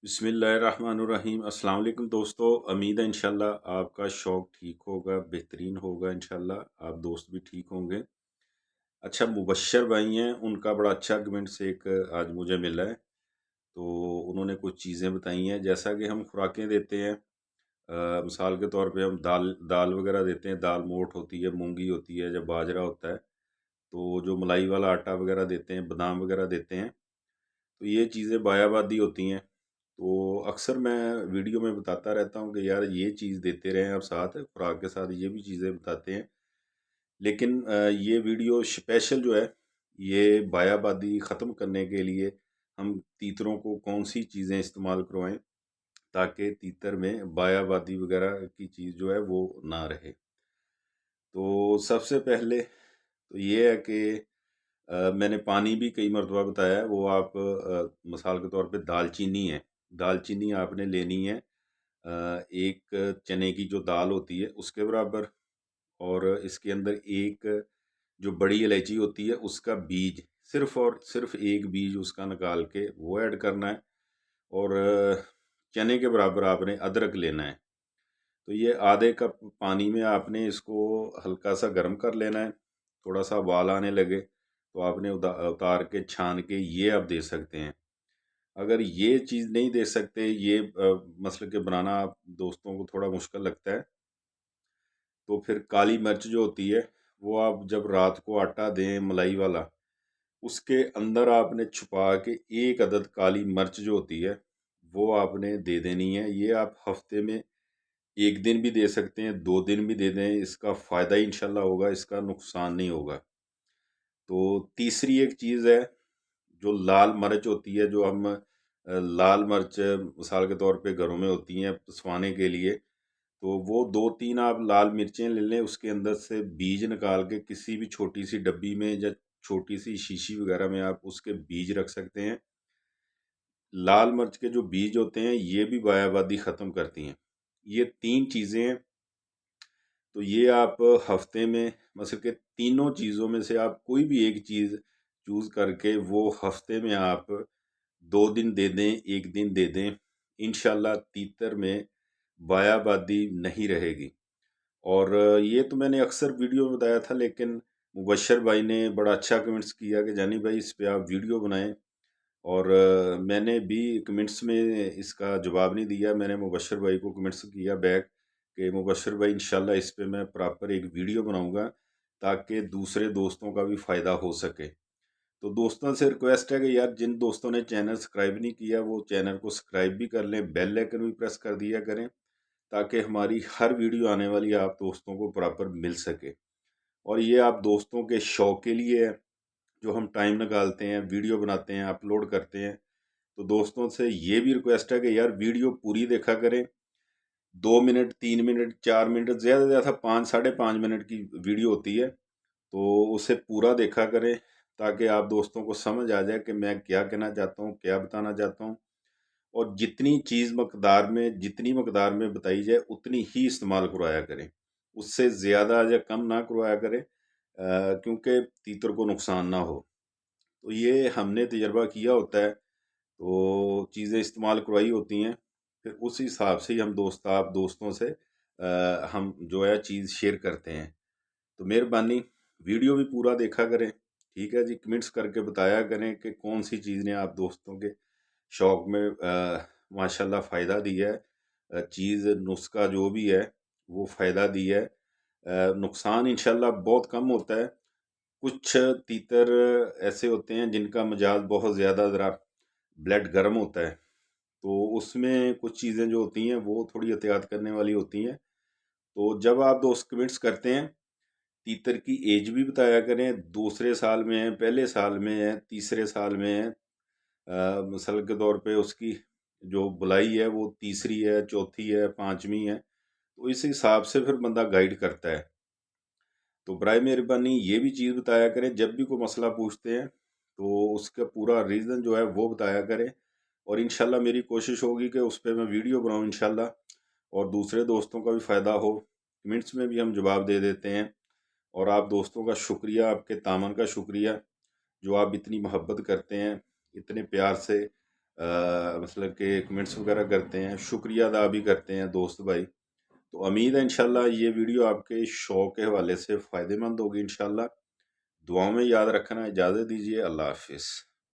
बिस्मिल्लाहिर्रहमानिर्रहीम। अस्सलाम वालेकुम दोस्तों, उम्मीद है इंशाल्लाह आपका शौक़ ठीक होगा, बेहतरीन होगा इंशाल्लाह, आप दोस्त भी ठीक होंगे। अच्छा, मुबश्शर भाई हैं, उनका बड़ा अच्छा कमेंट्स एक आज मुझे मिला है। तो उन्होंने कुछ चीज़ें बताई हैं, जैसा कि हम खुराकें देते हैं। मिसाल के तौर पे हम दाल दाल वगैरह देते हैं, दाल मोठ होती है, मूंगी होती है, जब बाजरा होता है। तो जो मलाई वाला आटा वगैरह देते हैं, बादाम वगैरह देते हैं, तो ये चीज़ें बायाबादी होती हैं। तो अक्सर मैं वीडियो में बताता रहता हूँ कि यार ये चीज़ देते रहें आप, साथ खुराक के साथ ये भी चीज़ें बताते हैं। लेकिन ये वीडियो स्पेशल जो है, ये बायाबादी ख़त्म करने के लिए हम तीतरों को कौन सी चीज़ें इस्तेमाल करवाएं ताकि तीतर में बायाबादी वगैरह की चीज़ जो है वो ना रहे। तो सबसे पहले तो ये है कि मैंने पानी भी कई मरतबा बताया है, वो आप मिसाल के तौर पे दालचीनी है, दालचीनी आपने लेनी है एक चने की जो दाल होती है उसके बराबर। और इसके अंदर एक जो बड़ी इलायची होती है उसका बीज, सिर्फ और सिर्फ एक बीज उसका निकाल के वो ऐड करना है। और चने के बराबर आपने अदरक लेना है। तो ये आधे कप पानी में आपने इसको हल्का सा गर्म कर लेना है। थोड़ा सा उबाल आने लगे तो आपने उतार के छान के ये आप दे सकते हैं। अगर ये चीज़ नहीं दे सकते, ये मसल के बनाना आप दोस्तों को थोड़ा मुश्किल लगता है, तो फिर काली मिर्च जो होती है वो आप जब रात को आटा दें मलाई वाला, उसके अंदर आपने छुपा के एक अदद काली मिर्च जो होती है वो आपने दे देनी है। ये आप हफ्ते में 1 दिन भी दे सकते हैं, 2 दिन भी दे दें, इसका फ़ायदा ही इंशाल्लाह होगा, इसका नुकसान नहीं होगा। तो तीसरी एक चीज़ है, जो लाल मिर्च होती है, जो हम लाल मिर्च मिसाल के तौर पे घरों में होती हैं पिसवाने के लिए, तो वो 2-3 आप लाल मिर्चें ले लें, उसके अंदर से बीज निकाल के किसी भी छोटी सी डब्बी में या छोटी सी शीशी वगैरह में आप उसके बीज रख सकते हैं। लाल मिर्च के जो बीज होते हैं ये भी बायाबादी ख़त्म करती हैं। ये 3 चीज़ें हैं। तो ये आप हफ्ते में मतलब के तीनों चीज़ों में से आप कोई भी एक चीज़ चूज़ करके वो हफ्ते में आप 2 दिन दे दें, 1 दिन दे दें, इंशाल्लाह तीतर में बायाबादी नहीं रहेगी। और ये तो मैंने अक्सर वीडियो में बताया था, लेकिन मुबश्शर भाई ने बड़ा अच्छा कमेंट्स किया कि जानी भाई इस पे आप वीडियो बनाएं। और मैंने भी कमेंट्स में इसका जवाब नहीं दिया, मैंने मुबश्शिर भाई को कमेंट्स किया बैक कि मुबश्शिर भाई इंशाल्लाह इस पे मैं प्रॉपर एक वीडियो बनाऊंगा ताकि दूसरे दोस्तों का भी फ़ायदा हो सके। तो दोस्तों से रिक्वेस्ट है कि यार जिन दोस्तों ने चैनल सब्सक्राइब नहीं किया वो चैनल को सब्सक्राइब भी कर लें, बेल आइकन भी प्रेस कर दिया करें ताकि हमारी हर वीडियो आने वाली आप दोस्तों को प्रॉपर मिल सके। और ये आप दोस्तों के शौक के लिए है, जो हम टाइम निकालते हैं, वीडियो बनाते हैं, अपलोड करते हैं। तो दोस्तों से ये भी रिक्वेस्ट है कि यार वीडियो पूरी देखा करें। 2 मिनट, 3 मिनट, 4 मिनट, ज़्यादा से ज़्यादा 5 साढ़े 5 मिनट की वीडियो होती है, तो उसे पूरा देखा करें ताकि आप दोस्तों को समझ आ जाए कि मैं क्या कहना चाहता हूँ, क्या बताना चाहता हूँ। और जितनी मकदार में बताई जाए उतनी ही इस्तेमाल करवाया करें, उससे ज़्यादा या कम ना करवाया करें, क्योंकि तीतर को नुकसान ना हो। तो ये हमने तजर्बा किया होता है, तो चीज़ें इस्तेमाल करवाई होती हैं, फिर उस हिसाब से ही हम आप दोस्तों से हम जो है चीज़ शेयर करते हैं। तो मेहरबानी वीडियो भी पूरा देखा करें, ठीक है जी। कमेंट्स करके बताया करें कि कौन सी चीज़ ने आप दोस्तों के शौक में माशाल्लाह फ़ायदा दिया है। चीज़ नुस्खा जो भी है वो फ़ायदा दिया है। नुकसान इंशाल्लाह बहुत कम होता है। कुछ तीतर ऐसे होते हैं जिनका मिजाज बहुत ज़्यादा ज़रा ब्लड गर्म होता है, तो उसमें कुछ चीज़ें जो होती हैं वो थोड़ी एहतियात करने वाली होती हैं। तो जब आप दोस्त कमेंट्स करते हैं, तीतर की एज भी बताया करें, दूसरे साल में है, पहले साल में है, तीसरे साल में है। मिसाल के तौर पे उसकी जो बुलाई है वो तीसरी है, चौथी है, पाँचवीं है, तो इस हिसाब से फिर बंदा गाइड करता है। तो बराए मेहरबानी ये भी चीज़ बताया करें, जब भी कोई मसला पूछते हैं तो उसका पूरा रीज़न जो है वो बताया करें। और इंशाल्लाह मेरी कोशिश होगी कि उस पे मैं वीडियो बनाऊँ इंशाल्लाह, और दूसरे दोस्तों का भी फ़ायदा हो। कमेंट्स में भी हम जवाब दे देते हैं। और आप दोस्तों का शुक्रिया, आपके तामन का शुक्रिया, जो आप इतनी मोहब्बत करते हैं, इतने प्यार से مطلب کہ کمنٹس وغیرہ کرتے ہیں، شکریہ ادا بھی کرتے ہیں دوست بھائی۔ تو امید ہے انشاءاللہ یہ ویڈیو آپ کے شوق کے حوالے سے فائدہ مند ہوگی انشاءاللہ۔ دعاؤں میں یاد رکھنا، اجازت دیجیے، اللہ حافظ۔